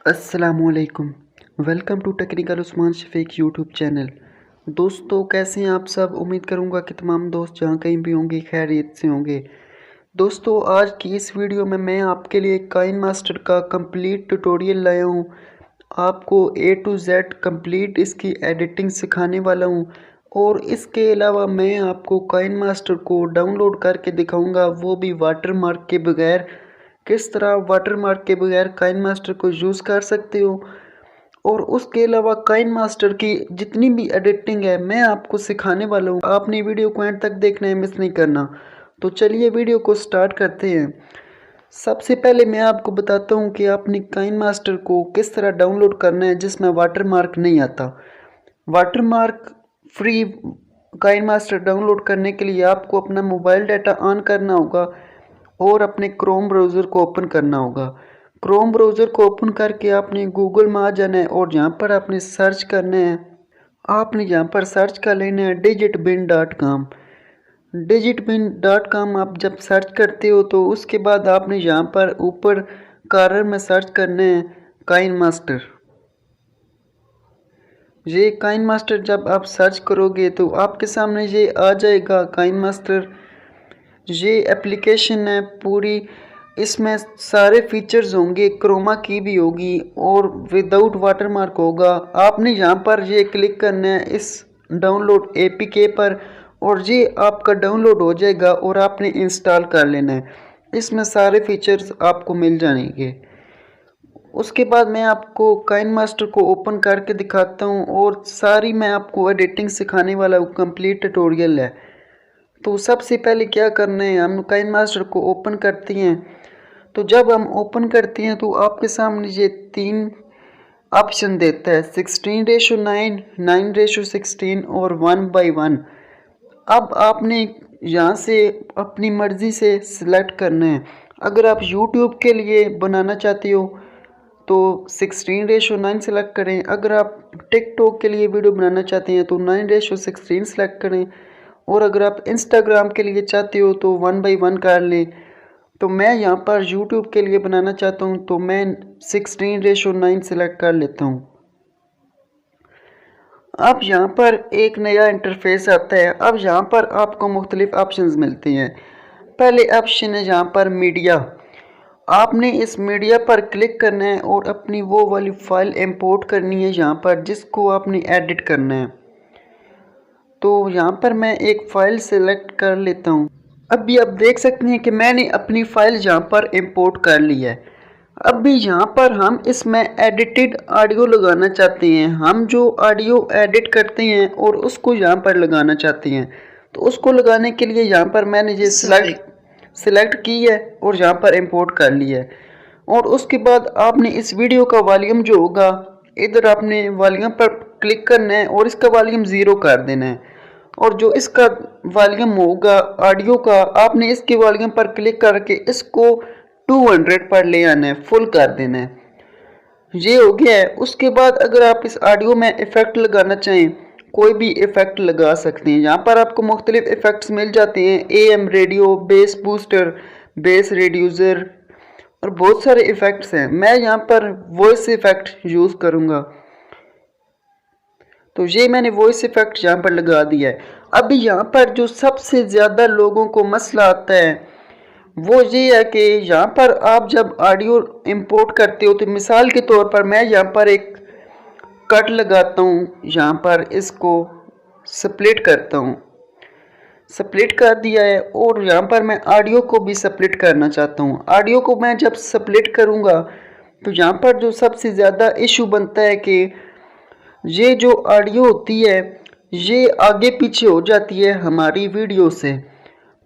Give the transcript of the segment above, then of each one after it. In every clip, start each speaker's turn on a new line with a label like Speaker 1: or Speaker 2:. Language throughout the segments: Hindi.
Speaker 1: अस्सलामुअलैकुम। Welcome to technical Usman Shafiq YouTube channel. दोस्तों, कैसे हैं आप सब? उम्मीद करूंगा कि तमाम दोस्त जहां कहीं भी होंगे खैरियत से होंगे। दोस्तों, आज की इस वीडियो में मैं आपके लिए काइन मास्टर का कंप्लीट ट्यूटोरियल लाया हूं। आपको ए टू जेड कंप्लीट इसकी एडिटिंग सिखाने वाला हूं और इसके अलावा मैं आपको काइन मास्टर को डाउनलोड करके दिखाऊंगा, वो भी वाटर मार्क के बगैर। किस तरह वाटर मार्क के बगैर काइन मास्टर को यूज़ कर सकते हो और उसके अलावा काइन मास्टर की जितनी भी एडिटिंग है मैं आपको सिखाने वाला हूँ। आपने वीडियो को एंड तक देखना है, मिस नहीं करना। तो चलिए वीडियो को स्टार्ट करते हैं। सबसे पहले मैं आपको बताता हूँ कि आपने काइन मास्टर को किस तरह डाउनलोड करना है जिसमें वाटर मार्क नहीं आता। Watermark free KineMaster download करने के लिए आपको अपना मोबाइल डाटा ऑन करना होगा और अपने क्रोम ब्राउज़र को ओपन करना होगा। क्रोम ब्राउज़र को ओपन करके आपने गूगल में आ जाना है और यहाँ पर आपने सर्च करना है। आपने यहाँ पर सर्च कर लेना है digitbin.com। digitbin.com आप जब सर्च करते हो तो उसके बाद आपने यहाँ पर ऊपर कॉर्नर में सर्च करना है काइन मास्टर। ये काइन मास्टर जब आप सर्च करोगे तो आपके सामने ये आ जाएगा काइन मास्टर। ये एप्लीकेशन है पूरी, इसमें सारे फीचर्स होंगे, क्रोमा की भी होगी और विदाउट वाटरमार्क होगा। आपने यहाँ पर ये क्लिक करना है इस डाउनलोड एपीके पर और ये आपका डाउनलोड हो जाएगा और आपने इंस्टॉल कर लेना है। इसमें सारे फीचर्स आपको मिल जाएंगे। उसके बाद मैं आपको काइन मास्टर को ओपन करके दिखाता हूँ और सारी मैं आपको एडिटिंग सिखाने वाला हूँ, कंप्लीट ट्यूटोरियल है। तो सबसे पहले क्या करना है, हम काइन मास्टर को ओपन करते हैं। तो जब हम ओपन करते हैं तो आपके सामने ये 3 ऑप्शन देता है, 16:9, 9:16 और 1:1। अब आपने यहाँ से अपनी मर्ज़ी से सिलेक्ट करना है। अगर आप YouTube के लिए बनाना चाहते हो तो 16:9 सेलेक्ट करें। अगर आप टिकटॉक के लिए वीडियो बनाना चाहते हैं तो 9:16 सेलेक्ट करें और अगर आप इंस्टाग्राम के लिए चाहते हो तो 1:1 कर लें। तो मैं यहाँ पर यूट्यूब के लिए बनाना चाहता हूँ तो मैं 16:9 सेलेक्ट कर लेता हूँ। अब यहाँ पर एक नया इंटरफेस आता है। अब यहाँ पर आपको मुख्तलिफ ऑप्शंस मिलती हैं। पहले ऑप्शन है यहाँ पर मीडिया। आपने इस मीडिया पर क्लिक करना है और अपनी वो वाली फाइल इंपोर्ट करनी है यहाँ पर जिसको आपने एडिट करना है। तो यहाँ पर मैं एक फ़ाइल सेलेक्ट कर लेता हूँ। अभी आप देख सकते हैं कि मैंने अपनी फ़ाइल यहाँ पर इंपोर्ट कर ली है। अभी यहाँ पर हम इसमें एडिटेड ऑडियो लगाना चाहते हैं। हम जो ऑडियो एडिट करते हैं और उसको यहाँ पर लगाना चाहते हैं, तो उसको लगाने के लिए यहाँ पर मैंने ये सिलेक्ट की है और यहाँ पर इंपोर्ट कर ली है। और उसके बाद आपने इस वीडियो का वॉल्यूम जो होगा, इधर आपने वॉल्यूम पर क्लिक करना है और इसका वॉल्यूम 0 कर देना है। और जो इसका वॉल्यूम होगा ऑडियो का, आपने इसके वॉल्यूम पर क्लिक करके इसको 200 पर ले आना है, फुल कर देना है। ये हो गया है। उसके बाद अगर आप इस ऑडियो में इफ़ेक्ट लगाना चाहें, कोई भी इफ़ेक्ट लगा सकते हैं। यहाँ पर आपको मुख्तलिफ इफ़ेक्ट्स मिल जाते हैं, AM radio, base booster, base reducer और बहुत सारे इफ़ेक्ट्स हैं। मैं यहाँ पर वॉइस इफ़ेक्ट यूज़ करूँगा, तो ये मैंने वॉइस इफ़ेक्ट यहाँ पर लगा दिया है। अभी यहाँ पर जो सबसे ज़्यादा लोगों को मसला आता है वो ये है कि यहाँ पर आप जब ऑडियो इंपोर्ट करते हो, तो मिसाल के तौर पर मैं यहाँ पर एक कट लगाता हूँ, यहाँ पर इसको स्प्लिट करता हूँ। स्प्लिट कर दिया है और यहाँ पर मैं ऑडियो को भी स्प्लिट करना चाहता हूँ। ऑडियो को मैं जब स्प्लिट करूँगा तो यहाँ पर जो सबसे ज़्यादा इशू बनता है कि ये जो ऑडियो होती है ये आगे पीछे हो जाती है हमारी वीडियो से।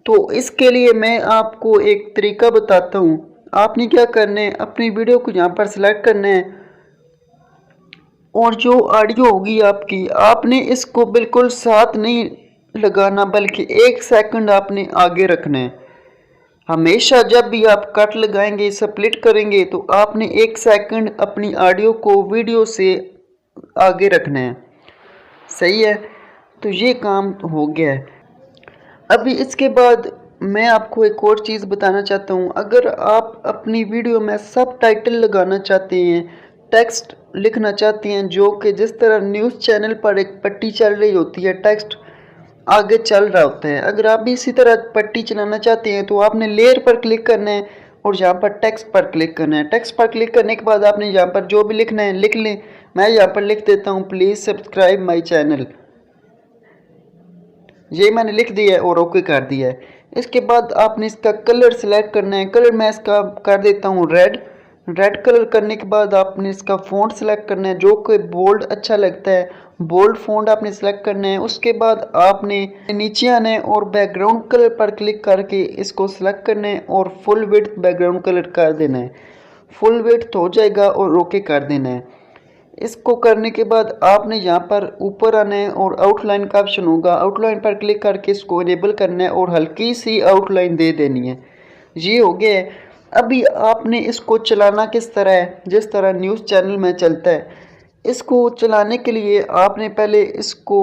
Speaker 1: तो इसके लिए मैं आपको एक तरीका बताता हूँ। आपने क्या करना है, अपनी वीडियो को यहाँ पर सिलेक्ट करना है और जो ऑडियो होगी आपकी, आपने इसको बिल्कुल साथ नहीं लगाना बल्कि 1 सेकंड आपने आगे रखना है। हमेशा जब भी आप कट लगाएंगे, स्प्लिट करेंगे, तो आपने 1 सेकंड अपनी ऑडियो को वीडियो से आगे रखना है। सही है, तो ये काम हो गया है। अभी इसके बाद मैं आपको एक और चीज़ बताना चाहता हूँ। अगर आप अपनी वीडियो में सब टाइटल लगाना चाहते हैं टेक्स्ट लिखना चाहती हैं, जो कि जिस तरह न्यूज़ चैनल पर एक पट्टी चल रही होती है, टेक्स्ट आगे चल रहा होता है, अगर आप भी इसी तरह पट्टी चलाना चाहते हैं तो आपने लेयर पर क्लिक करना है और यहाँ पर टेक्स्ट पर क्लिक करना है। टेक्स्ट पर क्लिक करने के बाद आपने यहाँ पर जो भी लिखना है लिख लें। मैं यहाँ पर लिख देता हूँ प्लीज़ सब्सक्राइब माई चैनल। ये मैंने लिख दिया है और ओके कर दिया है। इसके बाद आपने इसका कलर सेलेक्ट करना है। कलर मैं इसका कर देता हूँ रेड। रेड कलर करने के बाद आपने इसका फ़ॉन्ट सेलेक्ट करना है, जो कि बोल्ड अच्छा लगता है, बोल्ड फ़ॉन्ट आपने सेलेक्ट करना है। उसके बाद आपने नीचे आना है और बैकग्राउंड कलर पर क्लिक करके इसको सेलेक्ट करना है और फुल विड्थ बैकग्राउंड कलर कर देना है। फुल विड्थ हो जाएगा और ओके कर देना है। इसको करने के बाद आपने यहाँ पर ऊपर आना है और आउटलाइन का ऑप्शन होगा, आउटलाइन पर क्लिक करके इसको इनेबल करना है और हल्की सी आउटलाइन दे देनी है। ये हो गया है। अभी आपने इसको चलाना किस तरह है, जिस तरह न्यूज़ चैनल में चलता है। इसको चलाने के लिए आपने पहले इसको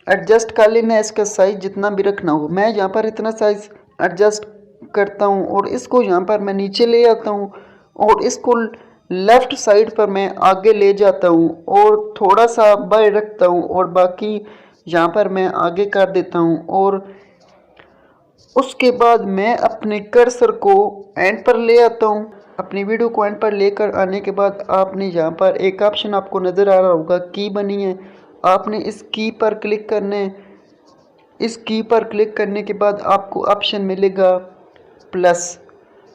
Speaker 1: एडजस्ट कर लेना है, इसका साइज़ जितना भी रखना हो। मैं यहाँ पर इतना साइज़ एडजस्ट करता हूँ और इसको यहाँ पर मैं नीचे ले आता हूँ और इसको लेफ़्ट साइड पर मैं आगे ले जाता हूँ और थोड़ा सा बाहर रखता हूँ और बाकी यहाँ पर मैं आगे कर देता हूँ। और उसके बाद मैं अपने कर्सर को एंड पर ले आता हूँ। अपनी वीडियो को एंड पर लेकर आने के बाद आपने यहाँ पर एक ऑप्शन आपको नज़र आ रहा होगा, की बनी है। आपने इस की पर क्लिक करना है। इस की पर क्लिक करने के बाद आपको ऑप्शन मिलेगा प्लस।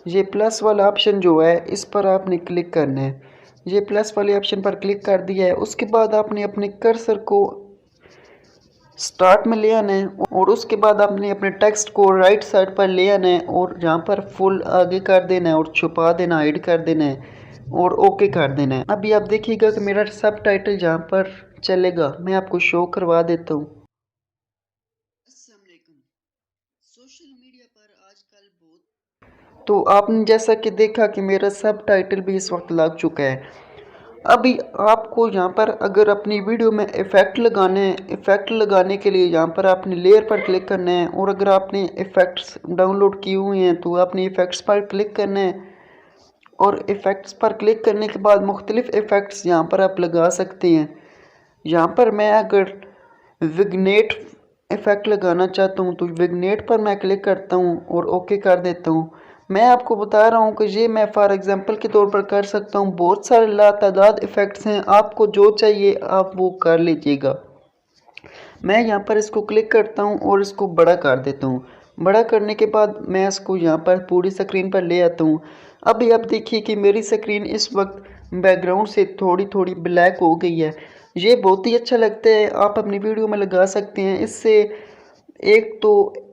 Speaker 1: ये प्लस वाला ऑप्शन जो है इस पर आपने क्लिक करना है। ये प्लस वाले ऑप्शन पर क्लिक कर दिया है। उसके बाद आपने अपने कर्सर को स्टार्ट में ले आना है और उसके बाद आपने अपने टेक्स्ट को राइट साइड पर ले आना है और यहाँ पर फुल आगे कर देना है और छुपा देना, हाइड कर देना है और ओके कर देना है। अभी आप देखिएगा कि मेरा सब टाइटल यहाँ पर चलेगा। मैं आपको शो करवा देता हूँ। अस्सलाम वालेकुम। सोशल मीडिया पर आजकल बहुत, तो आपने जैसा कि देखा कि मेरा सब टाइटल भी इस वक्त लग चुका है। अभी आपको यहाँ पर अगर अपनी वीडियो में इफ़ेक्ट लगाने हैं, इफ़ेक्ट लगाने के लिए यहाँ पर आपने लेयर पर क्लिक करना है और अगर आपने इफ़ेक्ट्स डाउनलोड किए हुए हैं तो आपने इफ़ेक्ट्स पर क्लिक करना है और इफ़ेक्ट्स पर क्लिक करने के बाद मुख्तलिफ़ इफ़ेक्ट्स यहाँ पर आप लगा सकते हैं। यहाँ पर मैं अगर विग्नेट इफ़ेक्ट लगाना चाहता हूँ तो विग्नेट पर मैं क्लिक करता हूँ और ओके कर देता हूँ। मैं आपको बता रहा हूँ कि ये मैं फॉर एग्ज़ाम्पल के तौर पर कर सकता हूँ। बहुत सारे लातादाद इफ़ेक्ट्स हैं, आपको जो चाहिए आप वो कर लीजिएगा। मैं यहाँ पर इसको क्लिक करता हूँ और इसको बड़ा कर देता हूँ। बड़ा करने के बाद मैं इसको यहाँ पर पूरी स्क्रीन पर ले आता हूँ। अभी आप देखिए कि मेरी स्क्रीन इस वक्त बैकग्राउंड से थोड़ी थोड़ी ब्लैक हो गई है। ये बहुत ही अच्छा लगता है, आप अपनी वीडियो में लगा सकते हैं। इससे एक तो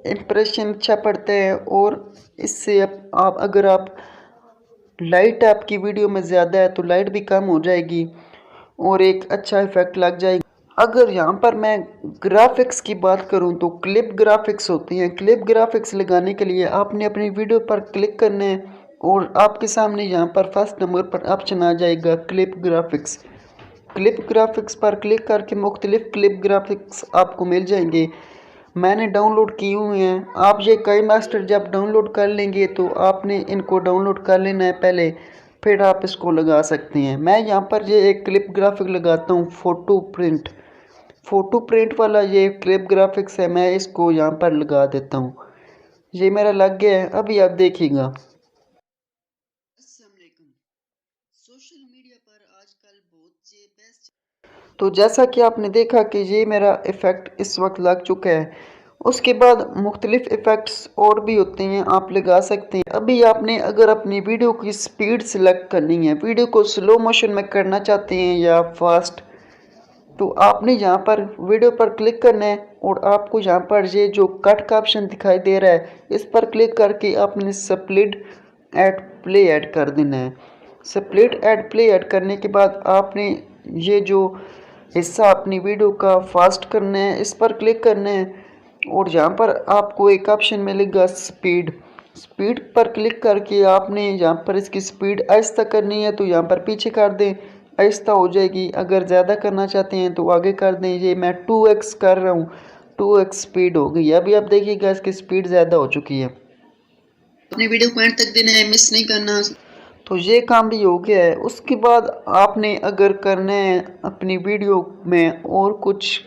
Speaker 1: इम्प्रेशन अच्छा पड़ता है और इससे आप अगर आप लाइट आपकी वीडियो में ज़्यादा है तो लाइट भी कम हो जाएगी और एक अच्छा इफ़ेक्ट लग जाएगा। अगर यहाँ पर मैं ग्राफिक्स की बात करूँ तो क्लिप ग्राफिक्स होती हैं। क्लिप ग्राफिक्स लगाने के लिए आपने अपनी वीडियो पर क्लिक करना है और आपके सामने यहाँ पर फर्स्ट नंबर पर ऑप्शन आ जाएगा क्लिप ग्राफिक्स। क्लिप ग्राफिक्स पर क्लिक करके मुख्तलिफ क्लिप ग्राफिक्स आपको मिल जाएंगे। मैंने डाउनलोड किए हुए हैं। आप ये काइनमास्टर जब डाउनलोड कर लेंगे तो आपने इनको डाउनलोड कर लेना है पहले, फिर आप इसको लगा सकते हैं। मैं यहाँ पर ये एक क्लिप ग्राफिक लगाता हूँ, फ़ोटो प्रिंट वाला ये क्लिप ग्राफिक्स है। मैं इसको यहाँ पर लगा देता हूँ। ये मेरा लग गया है। अभी आप देखिएगा। अस्सलाम वालेकुम। सोशल मीडिया पर आजकल बहुत से बेस्ट, तो जैसा कि आपने देखा कि ये मेरा इफ़ेक्ट इस वक्त लग चुका है। उसके बाद मुख्तलिफ़ इफ़ेक्ट्स और भी होते हैं, आप लगा सकते हैं। अभी आपने अगर अपनी वीडियो की स्पीड सेलेक्ट करनी है, वीडियो को स्लो मोशन में करना चाहते हैं या फास्ट, तो आपने यहाँ पर वीडियो पर क्लिक करना है और आपको यहाँ पर ये जो कट का ऑप्शन दिखाई दे रहा है इस पर क्लिक करके आपने स्प्लिट एड प्ले ऐड कर देना है। स्प्लिट एड प्ले ऐड करने के बाद आपने ये जो हिस्सा अपनी वीडियो का फास्ट करना है इस पर क्लिक करना है और यहाँ पर आपको एक ऑप्शन मिलेगा स्पीड पर क्लिक करके आपने यहाँ पर इसकी स्पीड आहिस्ता करनी है तो यहाँ पर पीछे कर दें, आहिस्ता हो जाएगी। अगर ज़्यादा करना चाहते हैं तो आगे कर दें। ये मैं 2x कर रहा हूँ, 2x स्पीड हो गई। अभी आप देखिएगा इसकी स्पीड ज़्यादा हो चुकी है। अपनी वीडियो को एंड तक देना है, मिस नहीं करना। तो ये काम भी हो गया है। उसके बाद आपने अगर करना है अपनी वीडियो में और कुछ,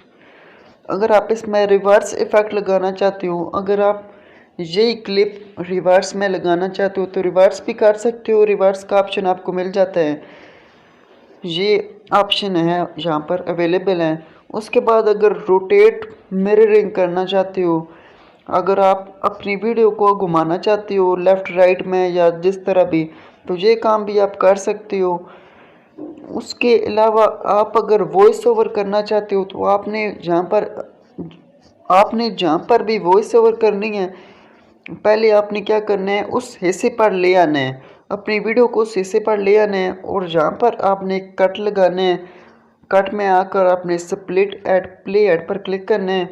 Speaker 1: अगर आप इसमें रिवर्स इफ़ेक्ट लगाना चाहते हो, अगर आप यही क्लिप रिवर्स में लगाना चाहते हो तो रिवर्स भी कर सकते हो। रिवर्स का ऑप्शन आपको मिल जाता है, ये ऑप्शन है यहाँ पर अवेलेबल है। उसके बाद अगर रोटेट मिररिंग करना चाहते हो, अगर आप अपनी वीडियो को घुमाना चाहते हो लेफ़्ट राइट में या जिस तरह भी, तो ये काम भी आप कर सकते हो। उसके अलावा आप अगर वॉइस ओवर करना चाहते हो तो आपने जहाँ पर भी वॉइस ओवर करनी है, पहले आपने क्या करना है, उस हिस्से पर ले आना है, अपनी वीडियो को उस हिस्से पर ले आना है और जहाँ पर आपने कट लगाना है, कट में आकर आपने स्प्लिट एड प्ले एड पर क्लिक करना है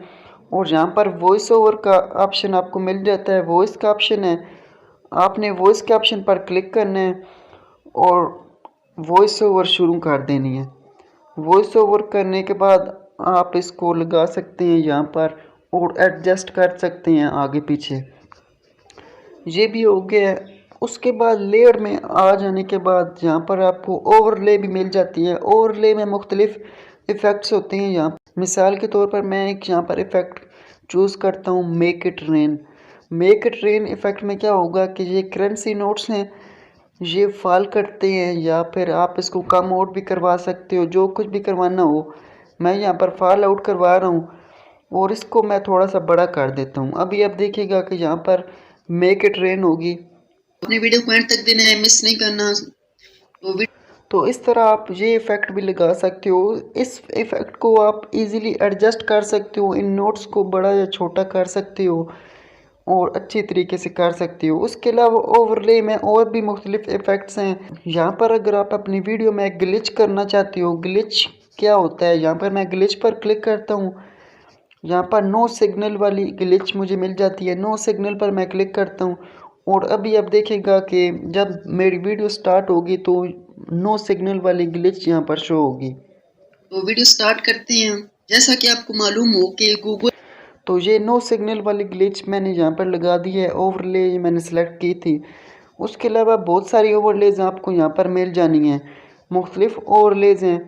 Speaker 1: और जहाँ पर वॉइस ओवर का ऑप्शन आपको मिल जाता है, वॉइस का ऑप्शन है, आपने वॉइस के ऑप्शन पर क्लिक करना है और वॉइस ओवर शुरू कर देनी है। वॉइस ओवर करने के बाद आप इसको लगा सकते हैं यहाँ पर और एडजस्ट कर सकते हैं आगे पीछे। ये भी हो गया है। उसके बाद लेयर में आ जाने के बाद यहाँ पर आपको ओवरले भी मिल जाती है। ओवरले में मुख्तलिफ इफ़ेक्ट्स होते हैं। यहाँ मिसाल के तौर पर मैं एक यहाँ पर इफ़ेक्ट चूज़ करता हूँ, make it rain. Make it rain effect में क्या होगा कि ये करेंसी नोट्स हैं, ये फॉल करते हैं या फिर आप इसको कम आउट भी करवा सकते हो, जो कुछ भी करवाना हो। मैं यहाँ पर फॉल आउट करवा रहा हूँ और इसको मैं थोड़ा सा बड़ा कर देता हूँ। अभी आप देखिएगा कि यहाँ पर मेक इट रेन होगी।
Speaker 2: अपनी वीडियो को एंड तक देना है, मिस नहीं करना।
Speaker 1: तो इस तरह आप ये इफ़ेक्ट भी लगा सकते हो। इस इफ़ेक्ट को आप इजीली एडजस्ट कर सकते हो, इन नोट्स को बड़ा या छोटा कर सकते हो और अच्छी तरीके से कर सकते हो। उसके अलावा ओवरले में और भी मुख्तलिफ इफ़ेक्ट्स हैं। यहाँ पर अगर आप अपनी वीडियो में ग्लिच करना चाहते हो, ग्लिच क्या होता है, यहाँ पर मैं ग्लिच पर क्लिक करता हूँ, यहाँ पर नो सिग्नल वाली ग्लिच मुझे मिल जाती है। नो सिग्नल पर मैं क्लिक करता हूँ और अभी आप देखेगा कि जब मेरी वीडियो स्टार्ट होगी तो नो सिग्नल वाली ग्लिच यहाँ पर शो होगी।
Speaker 2: तो वीडियो स्टार्ट करते हैं। जैसा कि आपको मालूम हो कि गूगल,
Speaker 1: तो ये नो सिग्नल वाली ग्लिच मैंने यहाँ पर लगा दी है, ओवरले मैंने सेलेक्ट की थी। उसके अलावा बहुत सारी ओवरलेज आपको यहाँ पर मिल जानी है, मुख्तलिफ ओवरलेज हैं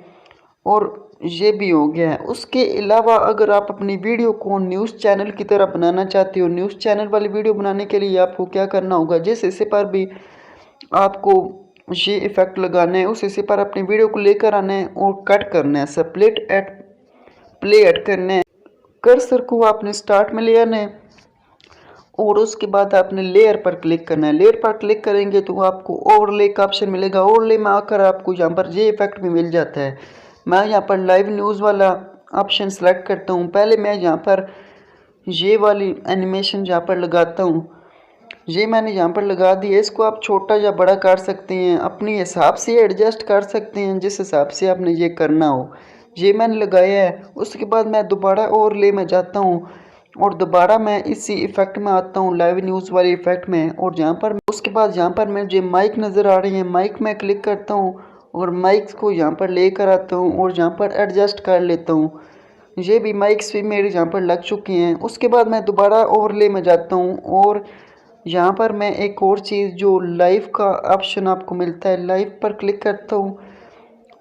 Speaker 1: और ये भी हो गया है। उसके अलावा अगर आप अपनी वीडियो को न्यूज़ चैनल की तरह बनाना चाहते हो, न्यूज़ चैनल वाली वीडियो बनाने के लिए आपको क्या करना होगा, जिस हिस्से पर भी आपको ये इफ़ेक्ट लगाना है उस हिस्से पर अपनी वीडियो को लेकर आना है और कट करना है, स्प्लिट एट प्ले एड करना है। कर्सर को आपने स्टार्ट में ले आना है और उसके बाद आपने लेयर पर क्लिक करना है। लेयर पर क्लिक करेंगे तो आपको ओवरले का ऑप्शन मिलेगा। ओवरले में आकर आपको यहाँ पर ये इफ़ेक्ट भी मिल जाता है। मैं यहाँ पर लाइव न्यूज़ वाला ऑप्शन सेलेक्ट करता हूँ। पहले मैं यहाँ पर ये वाली एनिमेशन यहाँ पर लगाता हूँ, ये मैंने यहाँ पर लगा दी है। इसको आप छोटा या बड़ा कर सकते हैं, अपने हिसाब से एडजस्ट कर सकते हैं जिस हिसाब से आपने ये करना हो। ये मैंने लगाया है। उसके बाद मैं दोबारा ओवरले में जाता हूँ और दोबारा मैं इसी इफ़ेक्ट में आता हूँ, लाइव न्यूज़ वाले इफ़ेक्ट में, और यहाँ पर उसके बाद यहाँ पर मुझे माइक नज़र आ रही है, माइक में क्लिक करता हूँ और माइक को यहाँ पर लेकर आता हूँ और यहाँ पर एडजस्ट कर लेता हूँ। ये भी माइक्स भी मेरे यहाँ पर लग चुके हैं। उसके बाद मैं दोबारा ओवरले में जाता हूँ और यहाँ पर मैं एक और चीज़, जो लाइव का ऑप्शन आपको मिलता है, लाइव पर क्लिक करता हूँ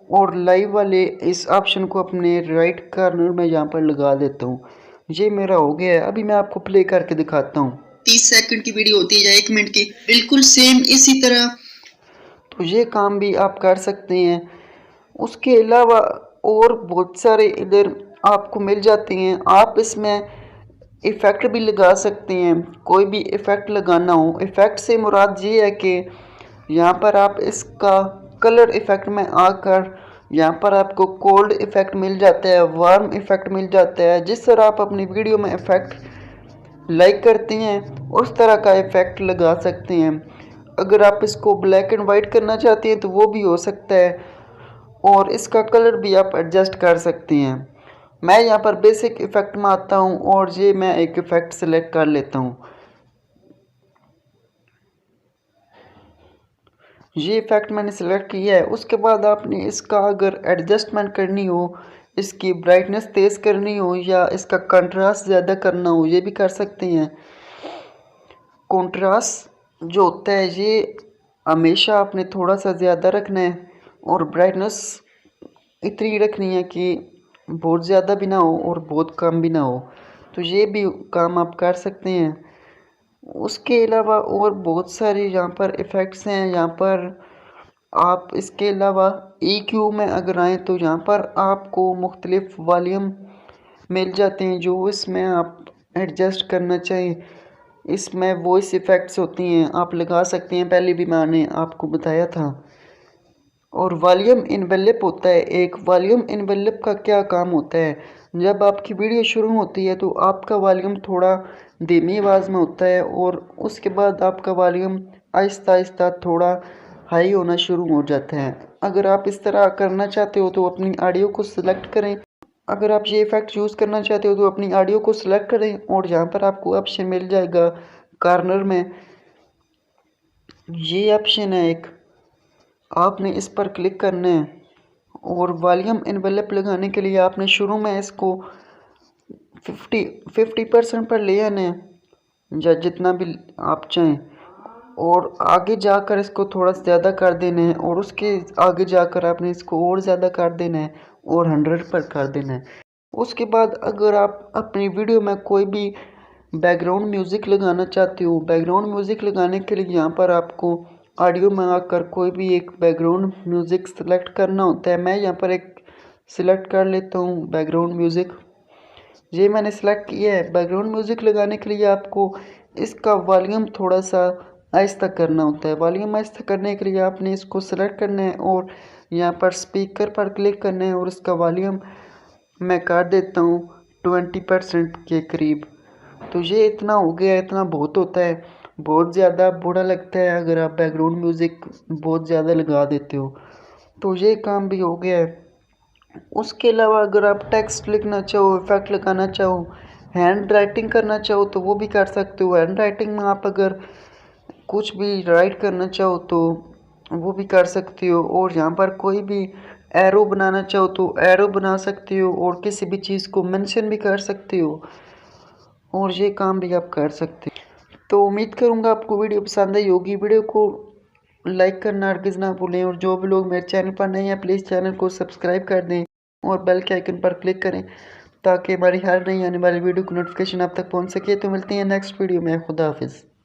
Speaker 1: और लाइव वाले इस ऑप्शन को अपने राइट कॉर्नर में यहाँ पर लगा देता हूँ। ये मेरा हो गया है। अभी मैं आपको प्ले करके दिखाता हूँ।
Speaker 2: 30 सेकंड की वीडियो होती है या 1 मिनट की, बिल्कुल सेम इसी तरह।
Speaker 1: तो ये काम भी आप कर सकते हैं। उसके अलावा और बहुत सारे इधर आपको मिल जाते हैं। आप इसमें इफ़ेक्ट भी लगा सकते हैं, कोई भी इफ़ेक्ट लगाना हो। इफ़ेक्ट से मुराद ये है कि यहाँ पर आप इसका कलर इफ़ेक्ट में आकर यहाँ पर आपको कोल्ड इफ़ेक्ट मिल जाता है, वार्म इफ़ेक्ट मिल जाता है। जिस तरह आप अपनी वीडियो में इफ़ेक्ट लाइक करते हैं उस तरह का इफ़ेक्ट लगा सकते हैं। अगर आप इसको ब्लैक एंड वाइट करना चाहते हैं तो वो भी हो सकता है और इसका कलर भी आप एडजस्ट कर सकते हैं। मैं यहाँ पर बेसिक इफ़ेक्ट में आता हूँ और ये मैं एक इफ़ेक्ट सेलेक्ट कर लेता हूँ। ये इफ़ेक्ट मैंने सेलेक्ट किया है। उसके बाद आपने इसका अगर एडजस्टमेंट करनी हो, इसकी ब्राइटनेस तेज़ करनी हो या इसका कंट्रास्ट ज़्यादा करना हो, ये भी कर सकते हैं। कंट्रास्ट जो होता है ये हमेशा आपने थोड़ा सा ज़्यादा रखना है और ब्राइटनेस इतनी रखनी है कि बहुत ज़्यादा भी ना हो और बहुत कम भी ना हो। तो ये भी काम आप कर सकते हैं। उसके अलावा और बहुत सारे यहाँ पर इफ़ेक्ट्स हैं। यहाँ पर आप इसके अलावा EQ में अगर आएँ तो यहाँ पर आपको मुख्तलिफ वॉल्यूम मिल जाते हैं जो इसमें आप एडजस्ट करना चाहें। इसमें वॉइस इफ़ेक्ट्स होती हैं, आप लगा सकते हैं, पहले भी मैंने आपको बताया था। और वॉल्यूम इनवेलप होता है। एक वॉल्यूम इनवेलप का क्या काम होता है, जब आपकी वीडियो शुरू होती है तो आपका वॉल्यूम थोड़ा धीमी आवाज़ में होता है और उसके बाद आपका वॉल्यूम आहिस्ता आहिस्ता थोड़ा हाई होना शुरू हो जाता है। अगर आप इस तरह करना चाहते हो तो अपनी ऑडियो को सिलेक्ट करें। अगर आप ये इफ़ेक्ट यूज़ करना चाहते हो तो अपनी ऑडियो को सिलेक्ट करें और यहाँ पर आपको ऑप्शन मिल जाएगा कॉर्नर में, ये ऑप्शन है एक, आपने इस पर क्लिक करना है। और वॉल्यूम इनवेलप लगाने के लिए आपने शुरू में इसको 50% पर ले आना है या जितना भी आप चाहें, और आगे जाकर इसको थोड़ा ज़्यादा कर देना है और उसके आगे जाकर आपने इसको और ज़्यादा कर देना है और 100 पर कर देना है। उसके बाद अगर आप अपनी वीडियो में कोई भी बैकग्राउंड म्यूज़िक लगाना चाहते हो, बैकग्राउंड म्यूज़िक लगाने के लिए यहाँ पर आपको ऑडियो में आकर कोई भी एक बैकग्राउंड म्यूज़िक सेलेक्ट करना होता है। मैं यहाँ पर एक सिलेक्ट कर लेता हूँ बैकग्राउंड म्यूज़िक। ये मैंने सेलेक्ट किया है। बैकग्राउंड म्यूज़िक लगाने के लिए आपको इसका वॉल्यूम थोड़ा सा आहिस्ता करना होता है। वॉल्यूम आहिस्ता करने के लिए आपने इसको सेलेक्ट करना है और यहाँ पर स्पीकर पर क्लिक करना है और इसका वॉल्यूम मैं कर देता हूँ 20% के करीब। तो ये इतना हो गया, इतना बहुत होता है। बहुत ज़्यादा बुरा लगता है अगर आप बैकग्राउंड म्यूज़िक बहुत ज़्यादा लगा देते हो। तो ये काम भी हो गया है। उसके अलावा अगर आप टेक्स्ट लिखना चाहो, इफ़ेक्ट लगाना चाहो, हैंड राइटिंग करना चाहो तो वो भी कर सकते हो। हैंड राइटिंग में आप अगर कुछ भी राइट करना चाहो तो वो भी कर सकते हो। और यहाँ पर कोई भी एरो बनाना चाहो तो एरो बना सकते हो और किसी भी चीज़ को मेंशन भी कर सकते हो और ये काम भी आप कर सकते हो। तो उम्मीद करूँगा आपको वीडियो पसंद आई होगी। वीडियो को लाइक करना हरगिज़ ना भूलें और जो भी लोग मेरे चैनल पर नए हैं प्लीज़ चैनल को सब्सक्राइब कर दें और बेल के आइकन पर क्लिक करें ताकि हमारी हर नई आने वाली वीडियो की नोटिफिकेशन आप तक पहुंच सके। तो मिलते हैं नेक्स्ट वीडियो में। खुदा हाफिज़।